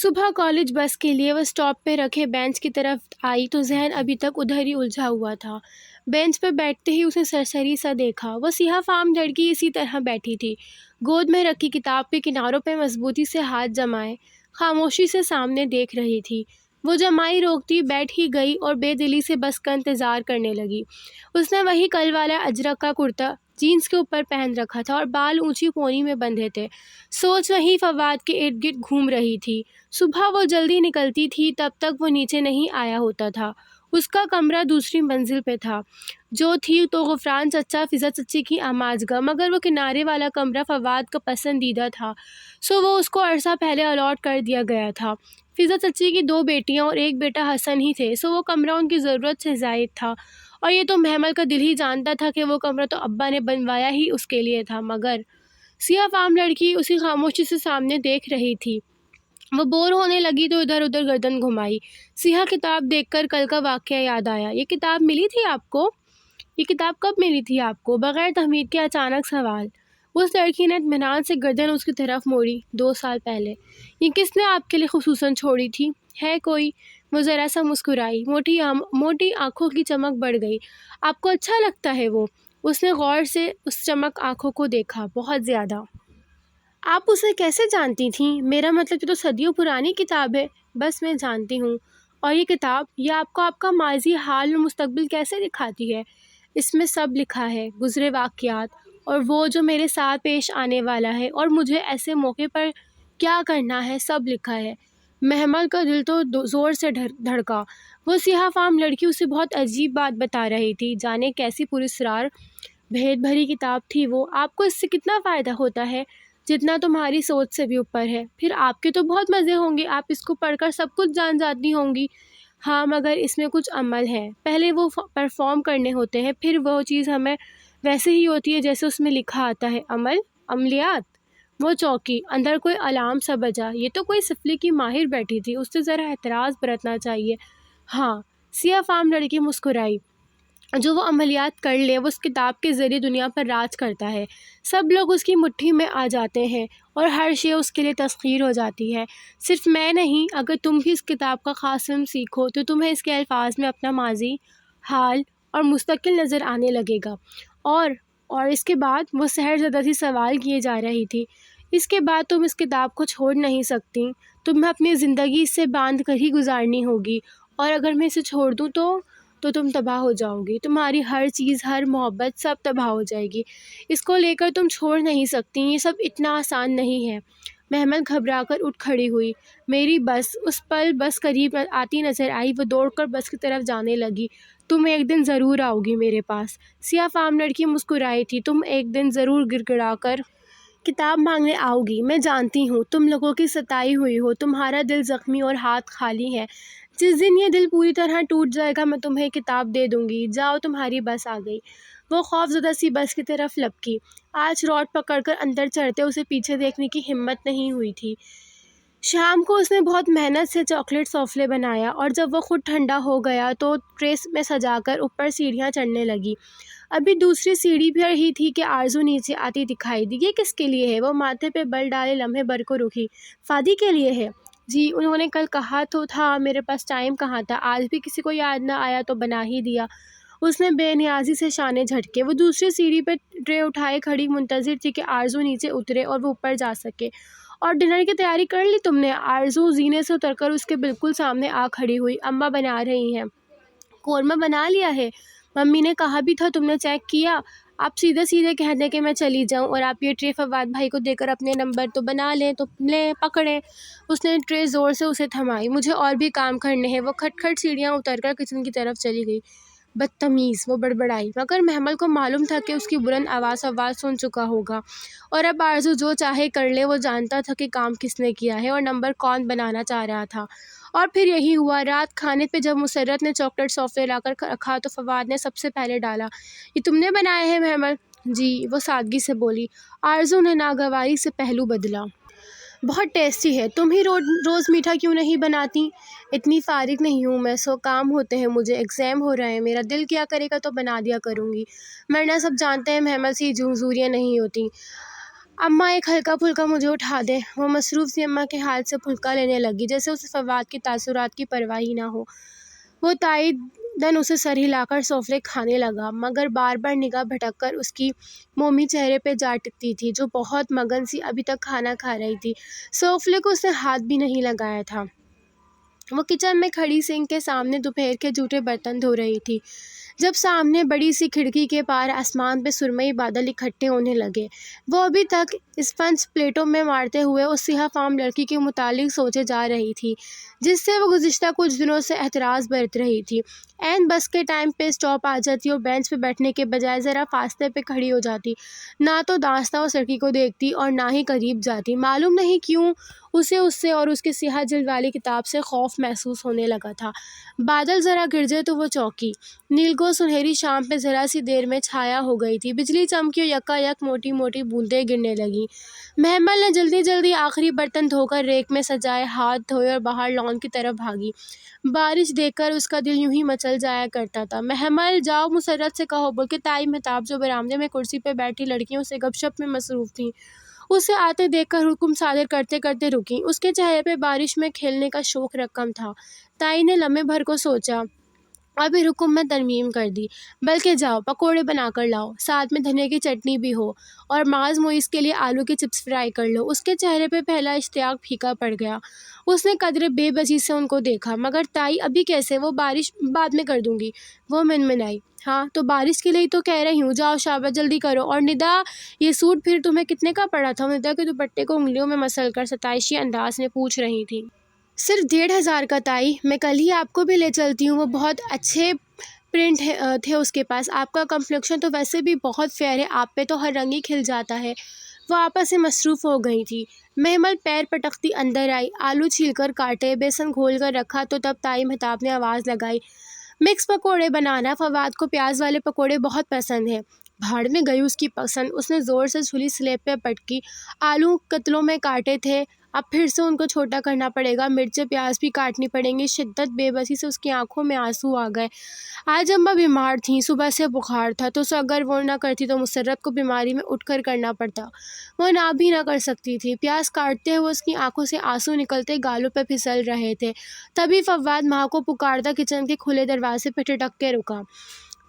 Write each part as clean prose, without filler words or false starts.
صبح کالج بس کے لیے وہ اسٹاپ پہ رکھے بینچ کی طرف آئی تو ذہن ابھی تک ادھر ہی الجھا ہوا تھا۔ بینچ پہ بیٹھتے ہی اسے سرسری سا دیکھا، وہ سیاہ فام لڑکی اسی طرح بیٹھی تھی، گود میں رکھی کتاب کے کناروں پہ مضبوطی سے ہاتھ جمائے، خاموشی سے سامنے دیکھ رہی تھی۔ وہ جمائی روکتی بیٹھ ہی گئی اور بے دلی سے بس کا انتظار کرنے لگی۔ اس نے وہی کل والا اجرک کا کرتا جینس کے اوپر پہن رکھا تھا اور بال اونچی پونی میں بندھے تھے۔ سوچ وہی فواد کے ارد گرد گھوم رہی تھی۔ صبح وہ جلدی نکلتی تھی، تب تک وہ نیچے نہیں آیا ہوتا تھا۔ اس کا کمرہ دوسری منزل پہ تھا، جو تھی تو غفران چچا فضا چچی کی آماجگاہ، مگر وہ کنارے والا کمرہ فواد کا پسندیدہ تھا، سو وہ اس کو عرصہ پہلے الاٹ کر دیا گیا تھا۔ فضا چچی کی 2 بیٹیاں اور ایک بیٹا حسن ہی تھے، سو وہ کمرہ ان کی ضرورت سے زائد تھا، اور یہ تو محمل کا دل ہی جانتا تھا کہ وہ کمرہ تو ابا نے بنوایا ہی اس کے لیے تھا۔ مگر سیاہ فام لڑکی اسی خاموشی سے سامنے دیکھ رہی تھی۔ وہ بور ہونے لگی تو ادھر ادھر گردن گھمائی۔ سیاہ کتاب دیکھ کر کل کا واقعہ یاد آیا۔ یہ کتاب ملی تھی آپ کو؟ یہ کتاب کب ملی تھی آپ کو؟ بغیر تمہید کے اچانک سوال۔ اس لڑکی نے اطمینان سے گردن اس کی طرف موڑی۔ 2 سال پہلے۔ یہ کس نے آپ کے لیے خصوصاً چھوڑی تھی؟ ہے کوئی؟ وہ ذرا سا مسکرائی، موٹی آنکھوں کی چمک بڑھ گئی۔ آپ کو اچھا لگتا ہے وہ؟ اس نے غور سے اس چمک آنکھوں کو دیکھا۔ بہت زیادہ۔ آپ اسے کیسے جانتی تھیں؟ میرا مطلب یہ تو صدیوں پرانی کتاب ہے۔ بس میں جانتی ہوں۔ اور یہ کتاب، یہ آپ کو آپ کا ماضی، حال اور مستقبل کیسے دکھاتی ہے؟ اس میں سب لکھا ہے، گزرے واقعات، اور وہ جو میرے ساتھ پیش آنے والا ہے، اور مجھے ایسے موقع پر کیا کرنا ہے، سب لکھا ہے۔ محمل کا دل تو زور سے دھڑکا۔ وہ سیاہ فام لڑکی اسے بہت عجیب بات بتا رہی تھی، جانے کیسی پراسرار بھید بھری کتاب تھی وہ۔ آپ کو اس سے کتنا فائدہ ہوتا ہے؟ جتنا تمہاری سوچ سے بھی اوپر ہے۔ پھر آپ کے تو بہت مزے ہوں گے، آپ اس کو پڑھ کر سب کچھ جان جاتی ہوں گی۔ ہاں، مگر اس میں کچھ عمل ہے، پہلے وہ پرفارم کرنے ہوتے ہیں، پھر وہ چیز ہمیں ویسے ہی ہوتی ہے جیسے اس میں لکھا آتا ہے۔ عملیات۔ وہ چوکی، اندر کوئی الارم سا بجا۔ یہ تو کوئی سفلی کی ماہر بیٹھی تھی، اس سے ذرا احتراز برتنا چاہیے۔ ہاں، سیاہ فام لڑکی مسکرائی۔ جو وہ عملیات کر لے، وہ اس کتاب کے ذریعے دنیا پر راج کرتا ہے۔ سب لوگ اس کی مٹھی میں آ جاتے ہیں اور ہر شے اس کے لیے تسخیر ہو جاتی ہے۔ صرف میں نہیں، اگر تم بھی اس کتاب کا خاص علم سیکھو تو تمہیں اس کے الفاظ میں اپنا ماضی، حال اور مستقبل نظر آنے لگے گا۔ اور اس کے بعد وہ سحر زدہ سی سوال کیے جا رہی تھی۔ اس کے بعد تم اس کتاب کو چھوڑ نہیں سکتی، تمہیں اپنی زندگی اس سے باندھ کر ہی گزارنی ہوگی، اور اگر میں اسے چھوڑ دوں تو تم تباہ ہو جاؤ گی، تمہاری ہر چیز، ہر محبت، سب تباہ ہو جائے گی۔ اس کو لے کر تم چھوڑ نہیں سکتی، یہ سب اتنا آسان نہیں ہے۔ محمل گھبرا کر اٹھ کھڑی ہوئی۔ میری بس۔ اس پل بس قریب آتی نظر آئی، وہ دوڑ کر بس کی طرف جانے لگی۔ تم ایک دن ضرور آؤ گی میرے پاس۔ سیاہ فام لڑکی مسکرائی تھی۔ تم ایک دن ضرور گڑ گڑا کر کتاب مانگنے آؤ گی، میں جانتی ہوں۔ تم لوگوں کی ستائی ہوئی ہو، تمہارا دل زخمی اور ہاتھ خالی ہے۔ جس دن یہ دل پوری طرح ٹوٹ جائے گا، میں تمہیں کتاب دے دوں گی۔ جاؤ، تمہاری بس آ گئی۔ وہ خوف زدہ سی بس کی طرف لپکی۔ آج روڈ پکڑ کر اندر چڑھتے اسے پیچھے دیکھنے کی ہمت نہیں ہوئی تھی۔ شام کو اس نے بہت محنت سے چاکلیٹ سوفلے بنایا، اور جب وہ خود ٹھنڈا ہو گیا تو ٹرے میں سجا کر اوپر سیڑھیاں چڑھنے لگی۔ ابھی دوسری سیڑھی پر ہی تھی کہ آرزو نیچے آتی دکھائی دی۔ یہ کس کے لیے ہے؟ وہ ماتھے پہ بل ڈالے لمحے بھر کو رکی۔ فادی کے لیے ہے؟ جی، انہوں نے کل کہا تو تھا، میرے پاس ٹائم کہاں تھا، آج بھی کسی کو یاد نہ آیا تو بنا ہی دیا۔ اس نے بے نیازی سے شانے جھٹکے۔ وہ دوسری سیڑھی پہ ٹرے اٹھائے کھڑی منتظر تھی کہ آرزو نیچے اترے اور وہ اوپر جا سکے۔ اور ڈنر کی تیاری کر لی تم نے؟ آرزو زینے سے اتر کر اس کے بالکل سامنے آ کھڑی ہوئی۔ اماں بنا رہی ہیں۔ قورمہ بنا لیا ہے؟ ممی نے کہا بھی تھا، تم نے چیک کیا؟ آپ سیدھے کہہ دیں کہ میں چلی جاؤں، اور آپ یہ ٹرے فواد بھائی کو دے کر اپنے نمبر تو بنا لیں، تو لیں، پکڑیں۔ اس نے ٹرے زور سے اسے تھمائی۔ مجھے اور بھی کام کرنے ہیں۔ وہ کھٹ کھٹ سیڑھیاں اتر کر کچن کی طرف چلی گئی۔ بدتمیز، وہ بڑبڑائی، مگر محمل کو معلوم تھا کہ اس کی بلند آواز فواد سن چکا ہوگا، اور اب آرزو جو چاہے کر لے۔ وہ جانتا تھا کہ کام کس نے کیا ہے اور نمبر کون بنانا چاہ رہا تھا۔ اور پھر یہی ہوا۔ رات کھانے پہ جب مسرت نے چاکلیٹ سوفلے لا کر رکھا تو فواد نے سب سے پہلے ڈالا۔ یہ تم نے بنائے ہیں محمل؟ جی، وہ سادگی سے بولی۔ آرزو نے ناگواری سے پہلو بدلا۔ بہت ٹیسٹی ہے۔ تم ہی روز میٹھا کیوں نہیں بناتی؟ اتنی فارغ نہیں ہوں میں، 100 کام ہوتے ہیں مجھے، ایگزام ہو رہے ہیں، میرا دل کیا کرے گا تو بنا دیا کروں گی، ورنہ سب جانتے ہیں محمل سے جمہوریاں نہیں ہوتی۔ اماں ایک ہلکا پھلکا مجھے اٹھا دیں۔ وہ مصروف سی اماں کے ہاتھ سے پھلکا لینے لگی جیسے اسے فواد کے تاثرات کی پرواہ ہی نہ ہو۔ وہ تائیدن اسے سر ہلا کر سوفلے کھانے لگا مگر بار بار نگاہ بھٹک کر اس کی مومی چہرے پہ جا ٹکتی تھی جو بہت مگن سی ابھی تک کھانا کھا رہی تھی۔ سوفلے کو اس نے ہاتھ بھی نہیں لگایا تھا۔ وہ کچن میں کھڑی سنک کے سامنے دوپہر کے جھوٹے برتن دھو رہی تھی جب سامنے بڑی سی کھڑکی کے پار آسمان پہ سرمئی بادل اکٹھے ہونے لگے۔ وہ ابھی تک اسپنج پلیٹوں میں مارتے ہوئے اس سیاہ فام لڑکی کے متعلق سوچے جا رہی تھی جس سے وہ گزشتہ کچھ دنوں سے احتراز برت رہی تھی۔ عین بس کے ٹائم پہ اسٹاپ آ جاتی اور بینچ پہ بیٹھنے کے بجائے ذرا فاصلے پہ کھڑی ہو جاتی، نہ تو داستہ اس لڑکی کو دیکھتی اور نہ ہی قریب جاتی۔ معلوم نہیں کیوں اسے اس سے اور اس کے سیاہ جلد والی کتاب سے خوف محسوس ہونے لگا تھا۔ بادل ذرا گرجے تو وہ چونکی۔ نیلگو سنہری شام پہ ذرا سی دیر میں چھایا ہو گئی تھی، بجلی چمکی اور یکا یک موٹی موٹی بوندیں گرنے لگیں۔ محمل نے جلدی جلدی آخری برتن دھو کر ریک میں سجائے، ہاتھ دھوئے اور باہر لان کی طرف بھاگی۔ بارش دیکھ کر اس کا دل یوں ہی مچل جایا کرتا تھا۔ محمل جاؤ مسرت سے کہو، بلکہ تائی مہتاب جو برآمدے میں کرسی پہ بیٹھی لڑکیوں سے گپ شپ میں مصروف تھیں اسے آتے دیکھ کر حکم صادر کرتے کرتے رکیں۔ اس کے چہرے پہ بارش میں کھیلنے کا شوق رقم تھا۔ تائی نے لمحے بھر کو سوچا اور پھر حکم میں ترمیم کر دی، بلکہ جاؤ پکوڑے بنا کر لاؤ، ساتھ میں دھنیا کی چٹنی بھی ہو، اور معاذ موئز کے لیے آلو کے چپس فرائی کر لو۔ اس کے چہرے پہ پہلا اشتیاق پھیکا پڑ گیا۔ اس نے قدرے بے بسی سے ان کو دیکھا۔ مگر تائی ابھی کیسے؟ وہ بارش بعد میں کر دوں گی، وہ منمنائی۔ ہاں تو بارش کے لیے تو کہہ رہی ہوں، جاؤ شاباش جلدی کرو۔ اور ندا یہ سوٹ پھر تمہیں کتنے کا پڑا تھا؟ ندا کے دوپٹے کو انگلیوں میں مسل کر ستائشی انداز میں پوچھ رہی تھی۔ صرف 1500 کا تائی، میں کل ہی آپ کو بھی لے چلتی ہوں، وہ بہت اچھے پرنٹ تھے اس کے پاس، آپ کا کمپلیکشن تو ویسے بھی بہت فیئر ہے، آپ پہ تو ہر رنگ ہی کھل جاتا ہے۔ وہ آپس سے مصروف ہو گئی تھی۔ محمل پیر پٹکتی اندر آئی، آلو چھیل کر کاٹے، بیسن گھول کر رکھا تو تب تائی مہتاب نے آواز لگائی، مکس پکوڑے بنانا، فواد کو پیاز والے پکوڑے بہت پسند ہیں۔ بھاڑ میں گئی اس کی پسند، اس نے زور سے چھری سلیب پہ پٹکی، آلو کتلوں میں کاٹے تھے، اب پھر سے ان کو چھوٹا کرنا پڑے گا، مرچیں پیاز بھی کاٹنی پڑیں گی۔ شدت بے بسی سے اس کی آنکھوں میں آنسو آ گئے۔ آج اماں بیمار تھیں، صبح سے بخار تھا تو اگر وہ نہ کرتی تو مسرت کو بیماری میں اٹھ کر کرنا پڑتا، وہ نہ بھی نہ کر سکتی تھی۔ پیاز کاٹتے ہوئے اس کی آنکھوں سے آنسو نکلتے گالوں پہ پھسل رہے تھے۔ تبھی فواد ماں کو پکارتا کچن کے کھلے دروازے پہ ٹھٹک کے رکا۔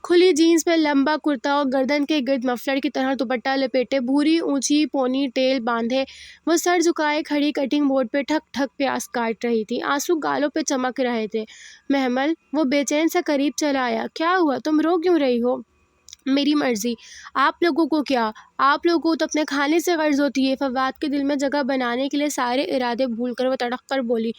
کھلی جینس پہ لمبا کرتا اور گردن کے گرد مفلر کی طرح دوپٹہ لپیٹے، بھوری اونچی پونی ٹیل باندھے، وہ سر جھکائے کھڑی کٹنگ بورڈ پہ ٹھک ٹھک پیاز کاٹ رہی تھی۔ آنسو گالوں پہ چمک رہے تھے۔ محمل، وہ بے چین سا قریب چلا آیا، کیا ہوا؟ تم رو کیوں رہی ہو؟ میری مرضی، آپ لوگوں کو کیا؟ آپ لوگوں کو تو اپنے کھانے سے غرض ہوتی ہے۔ فواد کے دل میں جگہ بنانے کے لیے سارے ارادے بھول کر وہ تڑپ کر بولی،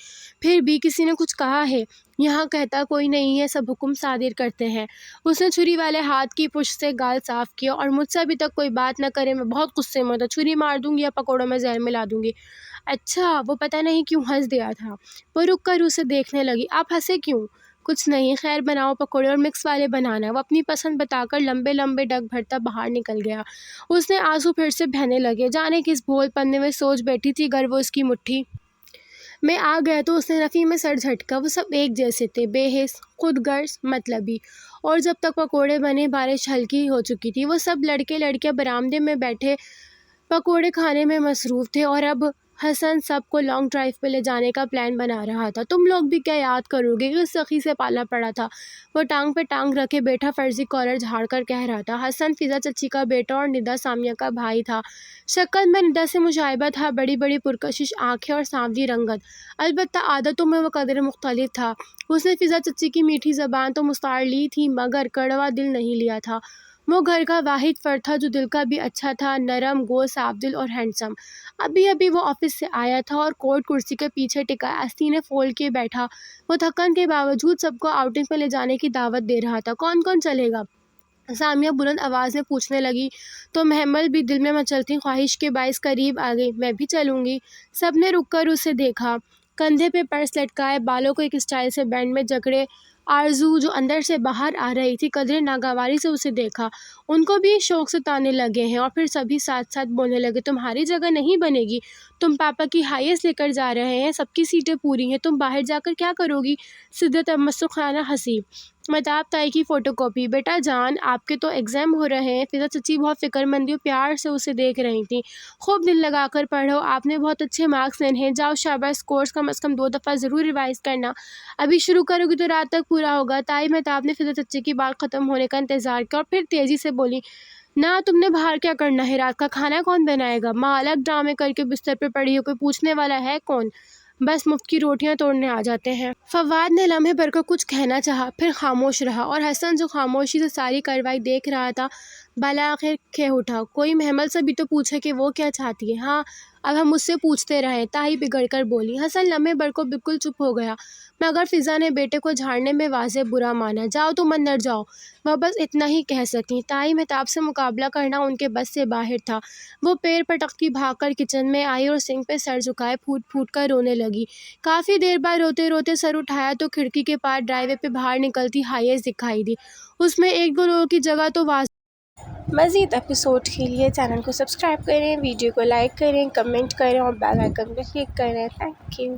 پھر بھی کسی نے کچھ کہا ہے؟ یہاں کہتا کوئی نہیں ہے، سب حکم صادر کرتے ہیں۔ اس نے چھری والے ہاتھ کی پشت سے گال صاف کیا، اور مجھ سے ابھی تک کوئی بات نہ کرے میں بہت غصے میں ہوں، چھری مار دوں گی یا پکوڑوں میں زہر ملا دوں گی۔ اچھا، وہ پتہ نہیں کیوں ہنس دیا تھا۔ وہ رک کر اسے دیکھنے لگی، آپ ہنسے کیوں؟ کچھ نہیں، خیر بناؤ پکوڑے اور مکس والے بنانا۔ وہ اپنی پسند بتا کر لمبے لمبے ڈگ بھرتا باہر نکل گیا۔ اس نے آنسو پھر سے بہنے لگے، جانے کس بھول پنے میں سوچ بیٹھی تھی گر وہ اس کی مٹھی میں آ گیا تو اس نے رفیع میں سر جھٹکا۔ وہ سب ایک جیسے تھے، بے حس، خود غرض، مطلبی، اور جب تک پکوڑے بنے بارش ہلکی ہو چکی تھی۔ وہ سب لڑکے لڑکیاں برآمدے میں بیٹھے پکوڑے کھانے میں مصروف تھے، اور اب حسن سب کو لانگ ڈرائیو پہ لے جانے کا پلان بنا رہا تھا۔ تم لوگ بھی کیا یاد کرو گے، کس سخی سے پالا پڑا تھا، وہ ٹانگ پہ ٹانگ رکھے بیٹھا فرضی کالر جھاڑ کر کہہ رہا تھا۔ حسن فضا چچی کا بیٹا اور ندا سامیہ کا بھائی تھا۔ شکل میں ندا سے مشابہ تھا، بڑی بڑی پرکشش آنکھیں اور سانولی رنگت، البتہ عادتوں میں وہ قدرے مختلف تھا۔ اس نے فضا چچی کی میٹھی زبان تو مستعار لی تھی مگر کڑوا دل نہیں لیا تھا۔ وہ گھر کا واحد فرد تھا جو دل کا بھی اچھا تھا، نرم گو، صاف دل اور ہینڈسم۔ ابھی ابھی وہ آفس سے آیا تھا اور کوٹ کرسی کے پیچھے ٹکا سینے فولڈ کیے بیٹھا، وہ تھکن کے باوجود سب کو آؤٹنگ پہ لے جانے کی دعوت دے رہا تھا۔ کون کون چلے گا؟ سامیہ بلند آواز میں پوچھنے لگی تو محمل بھی دل میں مچلتی خواہش کے باعث قریب آ گئی، میں بھی چلوں گی۔ سب نے رک کر اسے دیکھا، کندھے پہ پرس لٹکائے، بالوں کو ایک اسٹائل سے بینڈ میں جکڑے آرزو جو اندر سے باہر آ رہی تھی قدرے ناگواری سے اسے دیکھا۔ ان کو بھی شوق سے تانے لگے ہیں، اور پھر سبھی ساتھ ساتھ بولنے لگے، تمہاری جگہ نہیں بنے گی، تم پاپا کی ہائیس لے کر جا رہے ہیں، سب کی سیٹیں پوری ہیں، تم باہر جا کر کیا کرو گی؟ سدت مسخرانہ ہنسی۔ متاب تائی کی فوٹو کاپی۔ بیٹا جان، آپ کے تو ایگزام ہو رہے ہیں۔ فضا چچی بہت فکر مندی اور پیار سے اسے دیکھ رہی تھیں۔ خوب دل لگا کر پڑھو، آپ نے بہت اچھے مارکس لینے ہیں۔ جاؤ شاباش، کورس کم از کم 2 دفعہ ضرور ریوائز کرنا، ابھی شروع کرو گی تو رات تک پورا ہوگا۔ تائی مہتاب نے فضا چچی کی بات ختم ہونے کا انتظار کیا اور پھر تیزی سے بولی، نا تم نے باہر کیا کرنا ہے؟ رات کا کھانا کون بنائے گا؟ ماں الگ ڈرامے کر کے بستر پہ پڑی ہو، کوئی پوچھنے والا ہے کون؟ بس مفت کی روٹیاں توڑنے آ جاتے ہیں۔ فواد نے لمحے بھر کو کچھ کہنا چاہا، پھر خاموش رہا، اور حسن جو خاموشی سے ساری کارروائی دیکھ رہا تھا بالآخر کہہ اٹھا، کوئی محمل سے بھی تو پوچھے کہ وہ کیا چاہتی ہے۔ ہاں، اب ہم مجھ سے پوچھتے رہیں۔ تائی بگڑ کر بولی۔ حسن لمحے بھر کو بالکل چپ ہو گیا، مگر فضا نے بیٹے کو جھاڑنے میں واضح برا مانا۔ جاؤ تم اندر جاؤ، وہ بس اتنا ہی کہہ سکیں۔ تائی مہتاب سے مقابلہ کرنا ان کے بس سے باہر تھا۔ وہ پیر پٹکتی بھاگ کر کچن میں آئی اور سنک پہ سر جھکائے پھوٹ پھوٹ کر رونے لگی۔ کافی دیر بعد روتے روتے سر اٹھایا تو کھڑکی کے پار ڈرائی وے پہ باہر نکلتی ہائیز دکھائی دی۔ اس میں 1-2 لوگوں کی جگہ تو واضح۔ مزید ایپیسوڈ کے لیے چینل کو سبسکرائب کریں، ویڈیو کو لائک کریں، کمنٹ کریں اور بیل آئیکن پہ کلک کریں۔ Thank you.